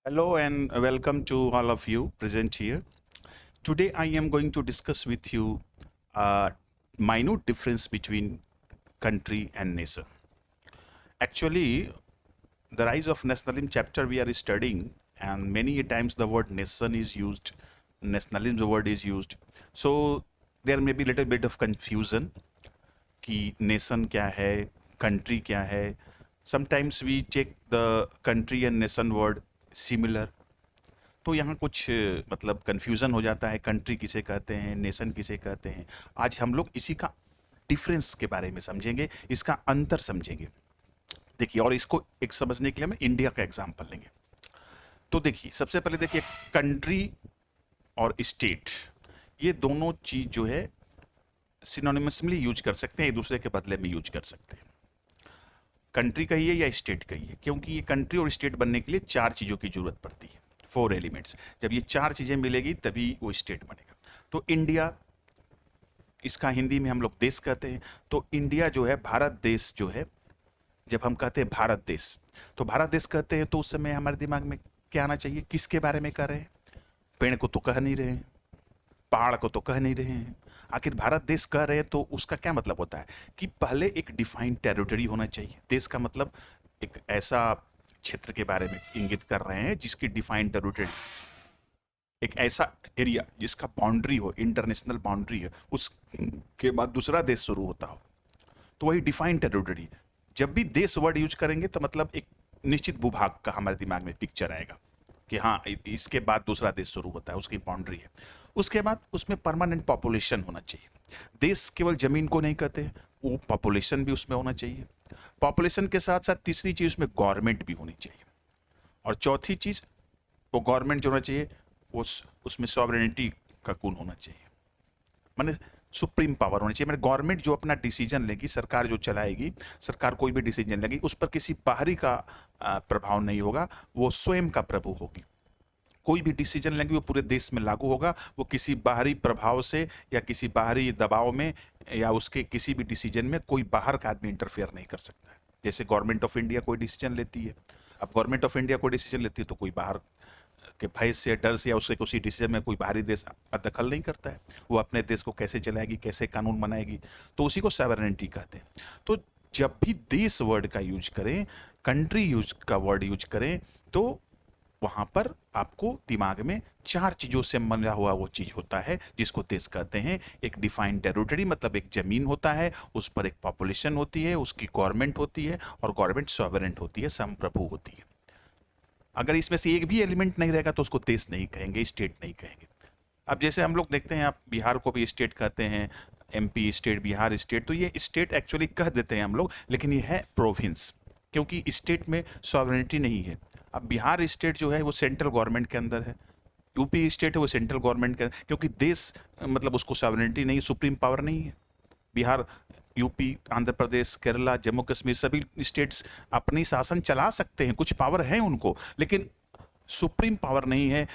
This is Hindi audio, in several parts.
Hello and welcome to all of you present here. Today I am going to discuss with you a minute difference between country and nation. Actually, the rise of nationalism chapter we are studying, and many a times the word nation is used, nationalism the word is used. So there may be little bit of confusion कि नेशन क्या है, कंट्री क्या है. Sometimes we check the country and nation word similar. तो यहाँ कुछ मतलब कन्फ्यूज़न हो जाता है, कंट्री किसे कहते हैं, नेशन किसे कहते हैं. आज हम लोग इसी का डिफरेंस के बारे में समझेंगे, इसका अंतर समझेंगे. देखिए, और इसको एक समझने के लिए हम इंडिया का एग्जांपल लेंगे. तो देखिए, सबसे पहले देखिए, कंट्री और स्टेट, ये दोनों चीज़ जो है सिनोनिमसली यूज कर सकते हैं, एक दूसरे के बदले में यूज कर सकते हैं. कंट्री कहिए या स्टेट कहिए, क्योंकि ये कंट्री और स्टेट बनने के लिए चार चीज़ों की जरूरत पड़ती है, फोर एलिमेंट्स. जब ये चार चीज़ें मिलेगी तभी वो स्टेट बनेगा. तो इंडिया, इसका हिंदी में हम लोग देश कहते हैं. तो इंडिया जो है, भारत देश जो है, जब हम कहते हैं भारत देश, तो भारत देश कहते हैं तो उस समय हमारे दिमाग में क्या आना चाहिए, किसके बारे में कह रहे हैं. पेड़ को तो कह नहीं रहे हैं, पहाड़ को तो कह नहीं रहे हैं. आखिर भारत देश कह रहे हैं तो उसका क्या मतलब होता है कि पहले एक डिफाइंड टेरिटरी होना चाहिए. देश का मतलब एक ऐसा क्षेत्र के बारे में इंगित कर रहे हैं जिसकी डिफाइंड टेरिटरी, एक ऐसा एरिया जिसका बाउंड्री हो, इंटरनेशनल बाउंड्री है, उसके बाद दूसरा देश शुरू होता हो, तो वही डिफाइंड टेरिटरी. जब भी देश वर्ड यूज करेंगे तो मतलब एक निश्चित भूभाग का हमारे दिमाग में पिक्चर आएगा कि हाँ, इसके बाद दूसरा देश शुरू होता है, उसकी बाउंड्री है. उसके बाद उसमें परमानेंट पॉपुलेशन होना चाहिए. देश केवल जमीन को नहीं कहते, वो पॉपुलेशन भी उसमें होना चाहिए. पॉपुलेशन के साथ साथ तीसरी चीज उसमें गवर्नमेंट भी होनी चाहिए. और चौथी चीज, वो गवर्नमेंट जो होना चाहिए उसमें सॉवरेनिटी का गुण होना चाहिए, माने सुप्रीम पावर होनी चाहिए. मैंने गवर्नमेंट जो अपना डिसीजन लेगी, सरकार जो चलाएगी, सरकार कोई भी डिसीजन लेगी, उस पर किसी बाहरी का प्रभाव नहीं होगा, वो स्वयं का प्रभु होगी. कोई भी डिसीजन लेंगे वो पूरे देश में लागू होगा, वो किसी बाहरी प्रभाव से या किसी बाहरी दबाव में या उसके किसी भी डिसीजन में कोई बाहर का आदमी इंटरफेयर नहीं कर सकता है. जैसे गवर्नमेंट ऑफ इंडिया कोई डिसीजन लेती है, अब गवर्नमेंट ऑफ इंडिया कोई डिसीजन लेती है तो कोई बाहर के भय से, डर से या उसके किसी डिसीजन में कोई बाहरी देश दखल नहीं करता है. वो अपने देश को कैसे चलाएगी, कैसे कानून बनाएगी, तो उसी को सॉवरेनिटी कहते हैं. तो जब भी देश वर्ड का यूज करें, कंट्री यूज का वर्ड यूज करें, तो वहां पर आपको दिमाग में चार चीजों से बना हुआ वो चीज होता है जिसको देश कहते हैं. एक डिफाइंड टेरिटरी, मतलब एक जमीन होता है, उस पर एक पॉपुलेशन होती है, उसकी गवर्नमेंट होती है, और गवर्नमेंट सॉवरेंट होती है, संप्रभु होती है. अगर इसमें से एक भी एलिमेंट नहीं रहेगा तो उसको देश नहीं कहेंगे, स्टेट नहीं कहेंगे. अब जैसे हम लोग देखते हैं, आप बिहार को भी स्टेट कहते हैं, एमपी स्टेट, बिहार स्टेट, तो ये स्टेट एक्चुअली कह देते हैं हम लोग, लेकिन ये है प्रोविंस, क्योंकि स्टेट में सॉवरेनिटी नहीं है. अब बिहार स्टेट जो है वो सेंट्रल गवर्नमेंट के अंदर है, यूपी स्टेट है वो सेंट्रल गवर्नमेंट का, क्योंकि देश मतलब उसको सॉवरेनिटी नहीं, सुप्रीम पावर नहीं है. बिहार, यूपी, आंध्र प्रदेश, केरला, जम्मू कश्मीर, सभी स्टेट्स अपनी शासन चला सकते हैं, कुछ पावर है उनको, लेकिन सुप्रीम पावर नहीं है.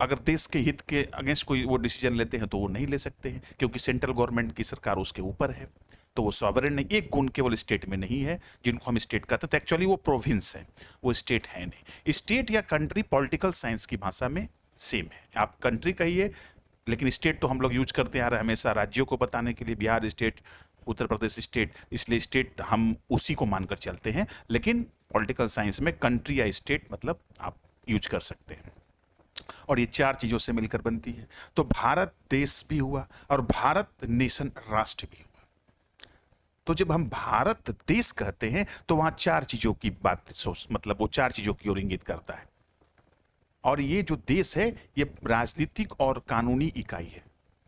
अगर देश के हित के अगेंस्ट कोई वो डिसीजन लेते हैं तो वो नहीं ले सकते हैं, क्योंकि सेंट्रल गवर्नमेंट की सरकार उसके ऊपर है. तो वो सॉवरेन नहीं. एक गुण केवल स्टेट में नहीं है, जिनको हम स्टेट कहते हैं, तो एक्चुअली वो प्रोविंस है, वो स्टेट है नहीं. स्टेट या कंट्री पॉलिटिकल साइंस की भाषा में सेम है. आप कंट्री कहिए, लेकिन स्टेट तो हम लोग यूज करते आ रहे हैं हमेशा राज्यों को बताने के लिए, बिहार स्टेट, उत्तर प्रदेश स्टेट, इसलिए स्टेट हम उसी को मानकर चलते हैं. लेकिन पॉलिटिकल साइंस में कंट्री या स्टेट मतलब आप यूज कर सकते हैं, और ये चार चीजों से मिलकर बनती है. तो भारत देश भी हुआ और भारत नेशन राष्ट्र भी हुआ. तो जब हम भारत देश कहते हैं तो वहां चार चीजों की बात सोच, मतलब वो चार चीजों की ओर इंगित करता है. और ये जो देश है ये राजनीतिक और कानूनी इकाई है.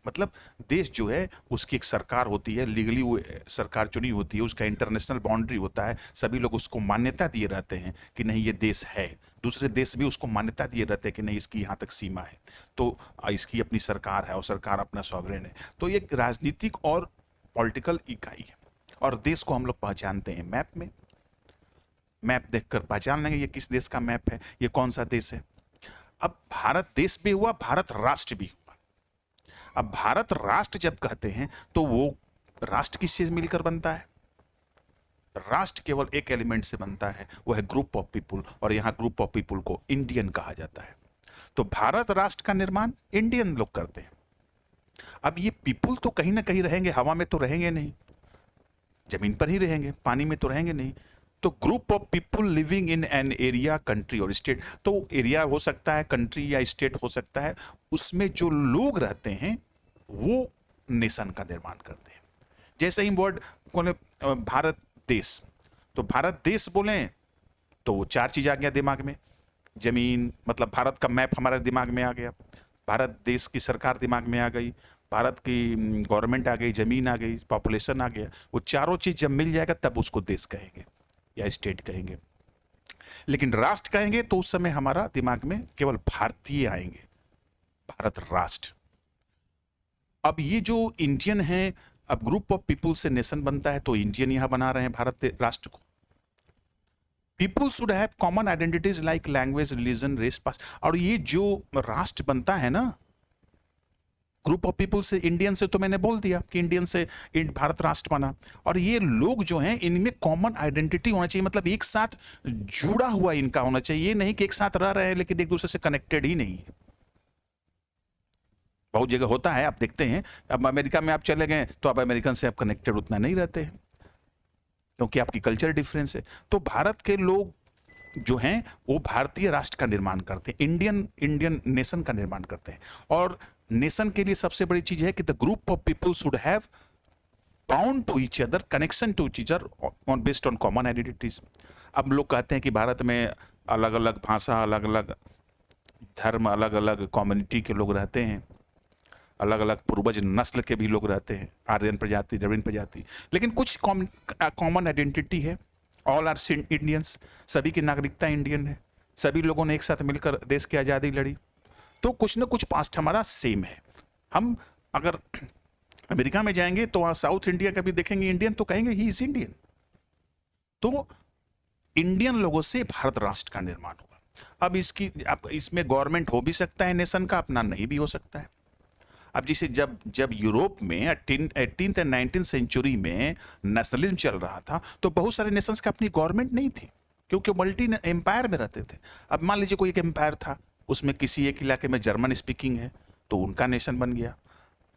मतलब देश जो है उसकी एक सरकार होती है, लीगली वो सरकार चुनी होती है, उसका इंटरनेशनल बाउंड्री होता है, सभी लोग उसको मान्यता दिए रहते हैं कि नहीं ये देश है. दूसरे देश भी उसको मान्यता दिए रहते हैं कि नहीं इसकी यहाँ तक सीमा है, तो इसकी अपनी सरकार है और सरकार अपना सॉवरेन है. तो ये एक राजनीतिक और पॉलिटिकल इकाई है. और देश को हम लोग पहचानते हैं मैप में. मैप देखकर पहचान लेंगे ये किस देश का मैप है, ये कौन सा देश है. अब भारत देश भी हुआ, भारत राष्ट्र भी हुआ. अब भारत राष्ट्र जब कहते हैं तो वो राष्ट्र किससे मिलकर बनता है, राष्ट्र केवल एक एलिमेंट से बनता है, वो है ग्रुप ऑफ पीपुल, और यहाँ ग्रुप ऑफ पीपुल को इंडियन कहा जाता है। तो भारत राष्ट्र का निर्माण इंडियन लोग करते हैं। अब ये पीपुल तो कहीं ना कहीं रहेंगे, हवा में तो रहेंगे नहीं, जमीन पर ही रहेंगे, पानी में तो रहेंगे नहीं। तो group of people living in an area, country और स्टेट, तो एरिया हो सकता है, कंट्री या स्टेट हो सकता है, उसमें जो लोग रहते हैं वो नेशन का निर्माण करते हैं। जैसे ही वर्ड बोले भारत देश, तो भारत देश बोले तो वो चार चीज आ गया दिमाग में। जमीन, मतलब भारत का मैप हमारे दिमाग में आ गया, भारत देश की सरकार दिमाग में आ गई, भारत की गवर्नमेंट आ गई, जमीन आ गई, पॉपुलेशन आ गया। वो चारों चीज जब मिल जाएगा तब उसको देश कहेंगे या स्टेट कहेंगे। लेकिन राष्ट्र कहेंगे तो उस समय हमारा दिमाग में केवल भारतीय आएंगे, भारत राष्ट्र। अब ये जो इंडियन है, अब ग्रुप ऑफ पीपुल से नेशन बनता है, तो इंडियन यहां बना रहे हैं भारत राष्ट्र को। People should have common identities like language, religion, race, पास। और ये जो राष्ट्र बनता है ना ग्रुप ऑफ पीपुल से, इंडियन से तो मैंने बोल दिया कि इंडियन से भारत राष्ट्र बना। और ये लोग जो हैं इनमें कॉमन आइडेंटिटी होना चाहिए, मतलब एक साथ जुड़ा हुआ इनका होना चाहिए। ये नहीं कि एक साथ रह रहे हैं लेकिन एक दूसरे से कनेक्टेड ही नहीं है। बहुत जगह होता है, आप देखते हैं। अब अमेरिका में आप चले गए तो आप अमेरिकन से आप कनेक्टेड उतना नहीं रहते हैं क्योंकि आपकी कल्चर डिफरेंस है। तो भारत के लोग जो हैं वो भारतीय राष्ट्र का निर्माण करते हैं, इंडियन नेशन का निर्माण करते हैं। और नेशन के लिए सबसे बड़ी चीज है कि the group of people should have bound to each other, connection to each other on based on common identities. अब लोग कहते हैं कि भारत में अलग अलग भाषा, अलग अलग धर्म, अलग अलग कम्युनिटी के लोग रहते हैं, अलग अलग पूर्वज नस्ल के भी लोग रहते हैं, आर्यन प्रजाति, द्रविड़ प्रजाति, लेकिन कुछ कॉमन आइडेंटिटी है। ऑल आर इंडियंस, सभी की नागरिकता इंडियन है, सभी लोगों ने एक साथ मिलकर देश की आज़ादी लड़ी। तो कुछ ना कुछ पास्ट हमारा सेम है। हम अगर अमेरिका में जाएंगे तो वहाँ साउथ इंडिया का भी देखेंगे इंडियन, तो कहेंगे ही इज इंडियन। तो इंडियन लोगों से भारत राष्ट्र का निर्माण हुआ। अब इसमें गवर्नमेंट हो भी सकता है नेशन का, अपना नहीं भी हो सकता है। अब जैसे जब यूरोप में 18th एंड 19th सेंचुरी में नेशनलिज्म चल रहा था तो बहुत सारे नेशंस का अपनी गवर्नमेंट नहीं थी क्योंकि मल्टी एम्पायर में रहते थे। अब मान लीजिए कोई एक एम्पायर था, उसमें किसी एक इलाके में जर्मन स्पीकिंग है तो उनका नेशन बन गया,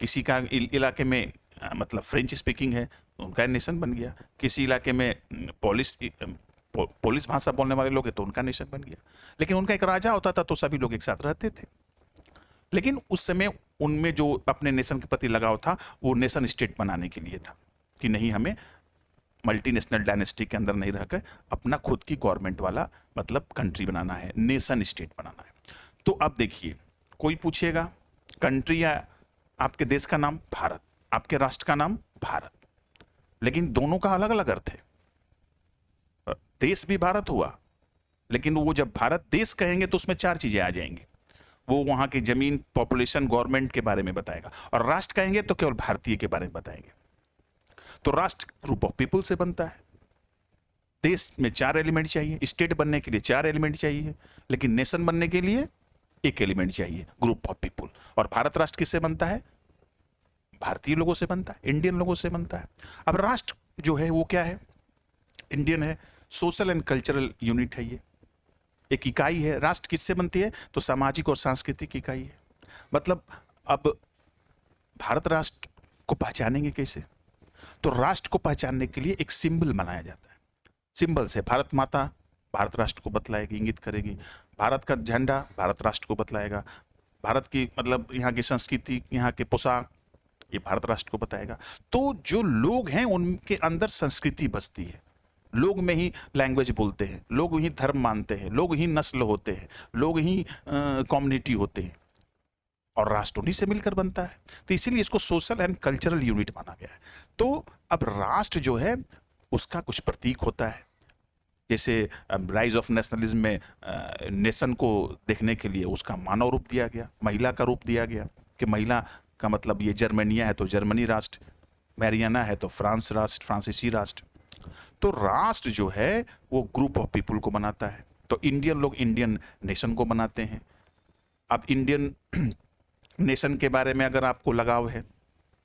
किसी का इलाके में मतलब फ्रेंच स्पीकिंग है तो उनका नेशन बन गया, किसी इलाके में पोलिश भाषा बोलने वाले लोग हैं तो उनका नेशन बन गया। लेकिन उनका एक राजा होता था तो सभी लोग एक साथ रहते थे। लेकिन उस समय उनमें जो अपने नेशन के प्रति लगाव था वो नेशन स्टेट बनाने के लिए था कि नहीं, हमें मल्टीनेशनल डायनेस्टी के अंदर नहीं रहकर अपना खुद की गवर्नमेंट वाला मतलब कंट्री बनाना है, नेशन स्टेट बनाना है। तो अब देखिए, कोई पूछेगा कंट्री या आपके देश का नाम भारत, आपके राष्ट्र का नाम भारत, लेकिन दोनों का अलग अलग अर्थ है। देश भी भारत हुआ, लेकिन वो जब भारत देश कहेंगे तो उसमें चार चीजें आ जाएंगी। वो वहां की जमीन, पॉपुलेशन, गवर्नमेंट के बारे में बताएगा, और राष्ट्र कहेंगे तो केवल भारतीय के बारे में बताएंगे। तो राष्ट्र ग्रुप ऑफ पीपल से बनता है। देश में चार एलिमेंट चाहिए, स्टेट बनने के लिए चार एलिमेंट चाहिए, लेकिन नेशन बनने के लिए एक एलिमेंट चाहिए, ग्रुप ऑफ पीपल। और भारत राष्ट्र किससे बनता है? भारतीय लोगों से बनता है, इंडियन लोगों से बनता है। अब राष्ट्र जो है वो क्या है? इंडियन है, सोशल एंड कल्चरल यूनिट है, ये एक इकाई है। राष्ट्र किससे बनती है? तो सामाजिक और सांस्कृतिक इकाई है। मतलब अब भारत राष्ट्र को पहचानेंगे कैसे? तो राष्ट्र को पहचानने के लिए एक सिंबल बनाया जाता है। सिंबल से भारत माता भारत राष्ट्र को बतलाएगी, इंगित करेगी। भारत का झंडा भारत राष्ट्र को बतलाएगा। भारत की मतलब यहाँ की संस्कृति, यहाँ के पोशाक, ये भारत राष्ट्र को बताएगा। तो जो लोग हैं उनके अंदर संस्कृति बसती है, लोग में ही लैंग्वेज बोलते हैं, लोग ही धर्म मानते हैं, लोग ही नस्ल होते हैं, लोग ही कम्युनिटी होते हैं, और राष्ट्र उन्हीं से मिलकर बनता है। तो इसीलिए इसको सोशल एंड कल्चरल यूनिट माना गया है। तो अब राष्ट्र जो है उसका कुछ प्रतीक होता है। जैसे राइज ऑफ नेशनलिज्म में नेशन को देखने के लिए उसका मानव रूप दिया गया, महिला का रूप दिया गया कि महिला का मतलब ये जर्मनिया है तो जर्मनी राष्ट्र, मैरियाना है तो फ्रांस राष्ट्र, फ्रांसीसी राष्ट्र। तो राष्ट्र जो है वो ग्रुप ऑफ पीपल को बनाता है। तो इंडियन लोग इंडियन नेशन को बनाते हैं। अब इंडियन नेशन के बारे में अगर आपको लगाव है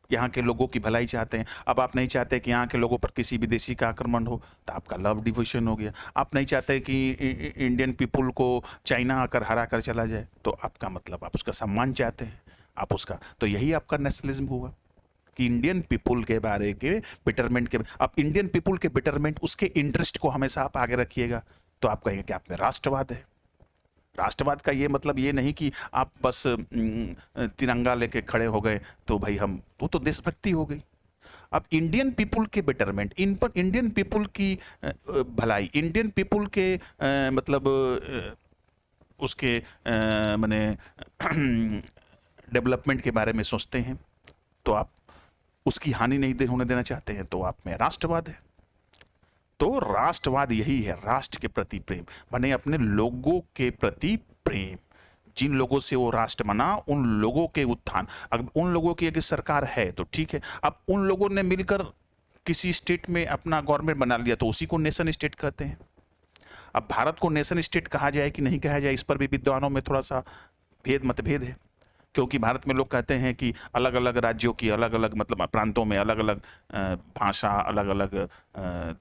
यहाँ के लोगों की भलाई चाहते हैं। अब आप नहीं चाहते कि यहाँ के लोगों पर किसी विदेशी का आक्रमण हो, तो आपका लव डिवोशन हो गया। आप नहीं चाहते कि इंडियन पीपुल को चाइना आकर हरा कर चला जाए, तो आपका मतलब आप उसका सम्मान चाहते हैं, आप उसका, तो यही आपका नेशनलिज्म हुआ कि इंडियन पीपुल के बारे के बेटरमेंट के, आप इंडियन पीपुल के बेटरमेंट, उसके इंटरेस्ट को हमेशा आप आगे रखिएगा, तो आप कहेंगे कि आप में राष्ट्रवाद है। राष्ट्रवाद का ये मतलब ये नहीं कि आप बस तिरंगा लेके खड़े हो गए तो भाई हम, वो तो देशभक्ति हो गई। अब इंडियन पीपुल के बेटरमेंट, इन पर इंडियन पीपुल की भलाई, इंडियन पीपुल के मतलब उसके माने डेवलपमेंट के बारे में सोचते हैं, तो आप उसकी हानि नहीं होने देना चाहते हैं, तो आप में राष्ट्रवाद है। तो राष्ट्रवाद यही है, राष्ट्र के प्रति प्रेम, माने अपने लोगों के प्रति प्रेम। जिन लोगों से वो राष्ट्र बना, उन लोगों के उत्थान। अब उन लोगों की अगर सरकार है तो ठीक है, अब उन लोगों ने मिलकर किसी स्टेट में अपना गवर्नमेंट बना लिया, तो उसी को नेशन स्टेट कहते हैं। अब भारत को नेशन स्टेट कहा जाए कि नहीं कहा जाए, इस पर भी विद्वानों में थोड़ा सा मतभेद है, क्योंकि भारत में लोग कहते हैं कि अलग अलग राज्यों की अलग अलग मतलब प्रांतों में अलग अलग भाषा, अलग अलग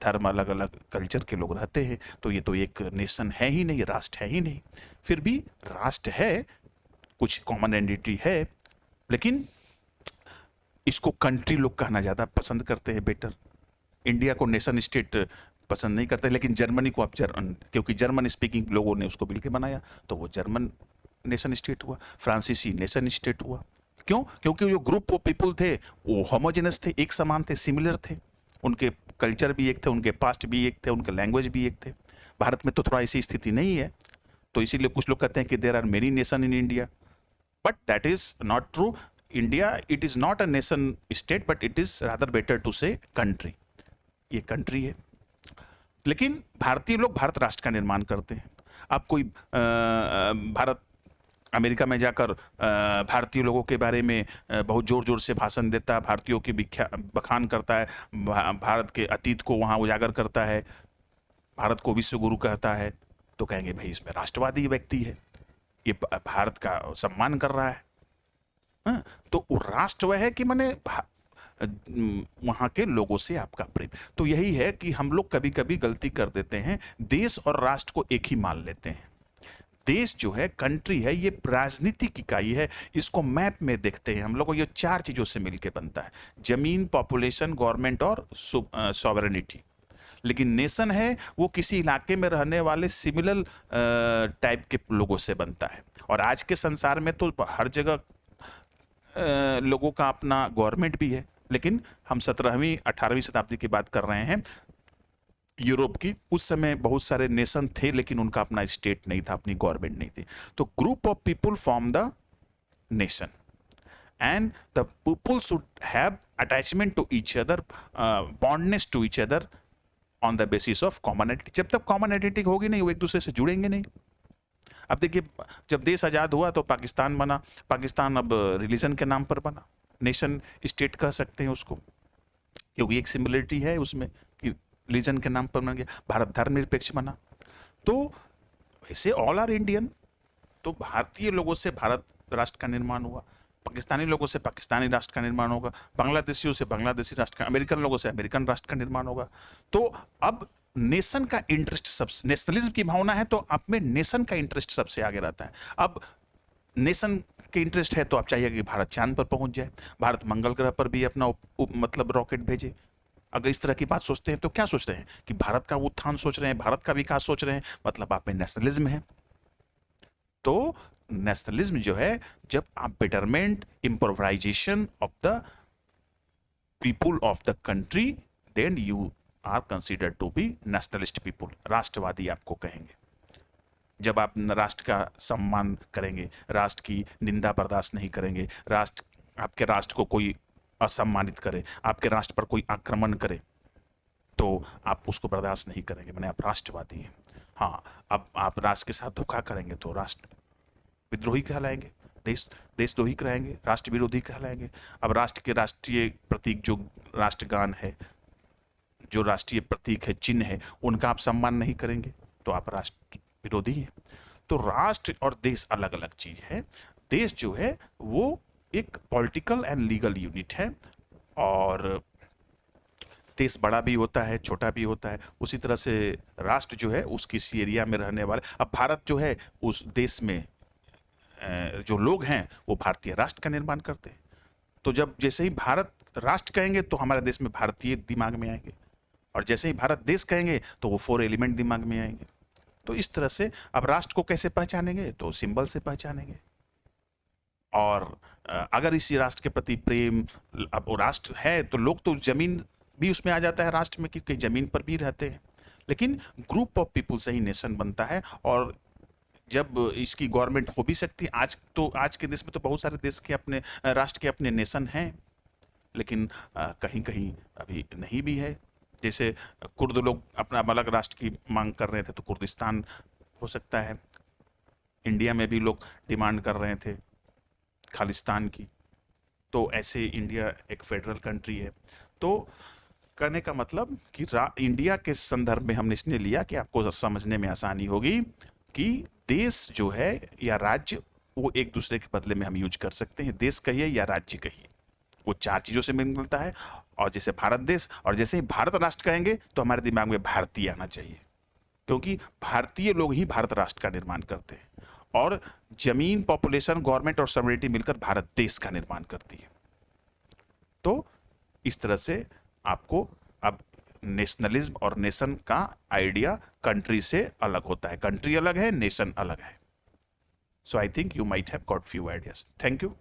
धर्म, अलग अलग कल्चर के लोग रहते हैं, तो ये तो एक नेशन है ही नहीं, राष्ट्र है ही नहीं। फिर भी राष्ट्र है, कुछ कॉमन आइडेंटिटी है, लेकिन इसको कंट्री लोग कहना ज़्यादा पसंद करते हैं, बेटर। इंडिया को नेशन स्टेट पसंद नहीं करते, लेकिन जर्मनी को आप क्योंकि जर्मन स्पीकिंग लोगों ने उसको मिलकर बनाया, तो वो जर्मन नेशन स्टेट हुआ, फ्रांसीसी नेशन स्टेट हुआ। क्यों? क्योंकि जो ग्रुप ऑफ पीपल थे वो होमोजेनस थे, एक समान थे, सिमिलर थे, उनके कल्चर भी एक थे, उनके पास्ट भी एक थे, उनके लैंग्वेज भी एक थे। भारत में तो थोड़ा ऐसी स्थिति नहीं है, तो इसीलिए कुछ लोग कहते हैं कि there are many nation in India, but that is not true. India, it is not a nation state, but it is rather better to say country. ये कंट्री है, लेकिन भारतीय लोग भारत राष्ट्र का निर्माण करते हैं। आप कोई भारत अमेरिका में जाकर भारतीय लोगों के बारे में बहुत जोर जोर से भाषण देता है, भारतीयों की बखान करता है, भारत के अतीत को वहाँ उजागर करता है, भारत को विश्व गुरु कहता है, तो कहेंगे भाई इसमें राष्ट्रवादी व्यक्ति है, ये भारत का सम्मान कर रहा है। हाँ, तो राष्ट्र वह है कि माने वहाँ के लोगों से आपका प्रेम। तो यही है कि हम लोग कभी कभी गलती कर देते हैं, देश और राष्ट्र को एक ही मान लेते हैं। देश जो है, कंट्री है, ये राजनीतिक इकाई है, इसको मैप में देखते हैं हम लोग, ये 4 चीज़ों से मिलकर बनता है: जमीन, पॉपुलेशन, गवर्नमेंट और सॉवरेनिटी। लेकिन नेशन है वो किसी इलाके में रहने वाले सिमिलर टाइप के लोगों से बनता है। और आज के संसार में तो हर जगह लोगों का अपना गवर्नमेंट भी है, लेकिन हम 17वीं 18वीं शताब्दी की बात कर रहे हैं, यूरोप की। उस समय बहुत सारे नेशन थे, लेकिन उनका अपना स्टेट नहीं था, अपनी गवर्नमेंट नहीं थी। तो group of people form the nation, and the people should have attachment to each other, bondness to each other on the basis of common identity. जब तक कॉमन आइडेंटिटी होगी नहीं, वो एक दूसरे से जुड़ेंगे नहीं। अब देखिए, जब देश आज़ाद हुआ तो पाकिस्तान बना। पाकिस्तान अब रिलीजन के नाम पर बना, नेशन स्टेट कह सकते हैं उसको, क्योंकि एक सिमिलरिटी है उसमें कि रिलीजन के नाम पर बन गया। भारत धर्मनिरपेक्ष बना। तो वैसे ऑल आर इंडियन, तो भारतीय लोगों से भारत राष्ट्र का निर्माण हुआ, पाकिस्तानी लोगों से पाकिस्तानी राष्ट्र का निर्माण होगा, बांग्लादेशियों से बांग्लादेशी राष्ट्र का, अमेरिकन लोगों से अमेरिकन राष्ट्र का निर्माण होगा। तो अब नेशन का इंटरेस्ट सबसे, नेशनलिज्म की भावना है, तो आप में नेशन का इंटरेस्ट सबसे आगे रहता है। अब नेशन के इंटरेस्ट है तो आप चाहिए कि भारत चांद पर पहुंच जाए, भारत मंगल ग्रह पर भी अपना मतलब रॉकेट भेजे। अगर इस तरह की बात सोचते हैं तो क्या सोच रहे हैं कि भारत का उत्थान सोच रहे हैं, भारत का विकास सोच रहे हैं, मतलब आप में नेशनलिज्म है। तो नेशनलिज्म जो है, जब आप betterment, improvisation of the people of the country, then you are considered to be nationalist people, राष्ट्रवादी आपको कहेंगे। जब आप राष्ट्र का सम्मान करेंगे, राष्ट्र की निंदा बर्दाश्त नहीं करेंगे, आपके राष्ट्र को कोई असम्मानित करे, आपके राष्ट्र पर कोई आक्रमण करे, तो आप उसको बर्दाश्त नहीं करेंगे, माने आप राष्ट्रवादी हैं। हाँ, अब आप राष्ट्र के साथ धोखा करेंगे तो राष्ट्र विद्रोही कहलाएंगे, देशद्रोही कहलाएंगे, राष्ट्र विरोधी कहलाएंगे। अब राष्ट्र के राष्ट्रीय प्रतीक जो राष्ट्रगान है, जो राष्ट्रीय प्रतीक है, चिन्ह है, उनका आप सम्मान नहीं करेंगे तो आप राष्ट्र विरोधी हैं। तो राष्ट्र और देश अलग अलग चीज है। देश जो है वो एक पॉलिटिकल एंड लीगल यूनिट है, और देश बड़ा भी होता है, छोटा भी होता है। उसी तरह से राष्ट्र जो है उस किसी एरिया में रहने वाले, अब भारत जो है उस देश में जो लोग हैं वो भारतीय राष्ट्र का निर्माण करते हैं। तो जब जैसे ही भारत राष्ट्र कहेंगे तो हमारे देश में भारतीय दिमाग में आएंगे, और जैसे ही भारत देश कहेंगे तो वो 4 एलिमेंट दिमाग में आएंगे। तो इस तरह से अब राष्ट्र को कैसे पहचानेंगे, तो सिंबल से पहचानेंगे। और अगर इसी राष्ट्र के प्रति प्रेम, अब वो राष्ट्र है तो लोग तो जमीन भी उसमें आ जाता है राष्ट्र में, कि कहीं जमीन पर भी रहते हैं, लेकिन ग्रुप ऑफ पीपल से ही नेशन बनता है। और जब इसकी गवर्नमेंट हो भी सकती है, आज के देश में तो बहुत सारे देश के अपने राष्ट्र के अपने नेशन हैं, लेकिन कहीं कहीं अभी नहीं भी है। जैसे कुर्द लोग अपना अलग राष्ट्र की मांग कर रहे थे, तो कुर्दिस्तान हो सकता है। इंडिया में भी लोग डिमांड कर रहे थे खालिस्तान की। तो ऐसे इंडिया एक फेडरल कंट्री है। तो कहने का मतलब कि इंडिया के संदर्भ में हमने इसने लिया कि आपको समझने में आसानी होगी कि देश जो है या राज्य, वो एक दूसरे के बदले में हम यूज कर सकते हैं। देश कहिए या राज्य कहिए, वो 4 चीज़ों से मिलता है। और जैसे भारत देश, और जैसे ही भारत राष्ट्र कहेंगे तो हमारे दिमाग में भारतीय आना चाहिए, क्योंकि भारतीय लोग ही भारत राष्ट्र का निर्माण करते हैं। और जमीन, पॉपुलेशन, गवर्नमेंट और सॉवरेनिटी मिलकर भारत देश का निर्माण करती है। तो इस तरह से आपको अब नेशनलिज्म और नेशन का आइडिया कंट्री से अलग होता है। कंट्री अलग है, नेशन अलग है। So I think you might have got few ideas. Thank you.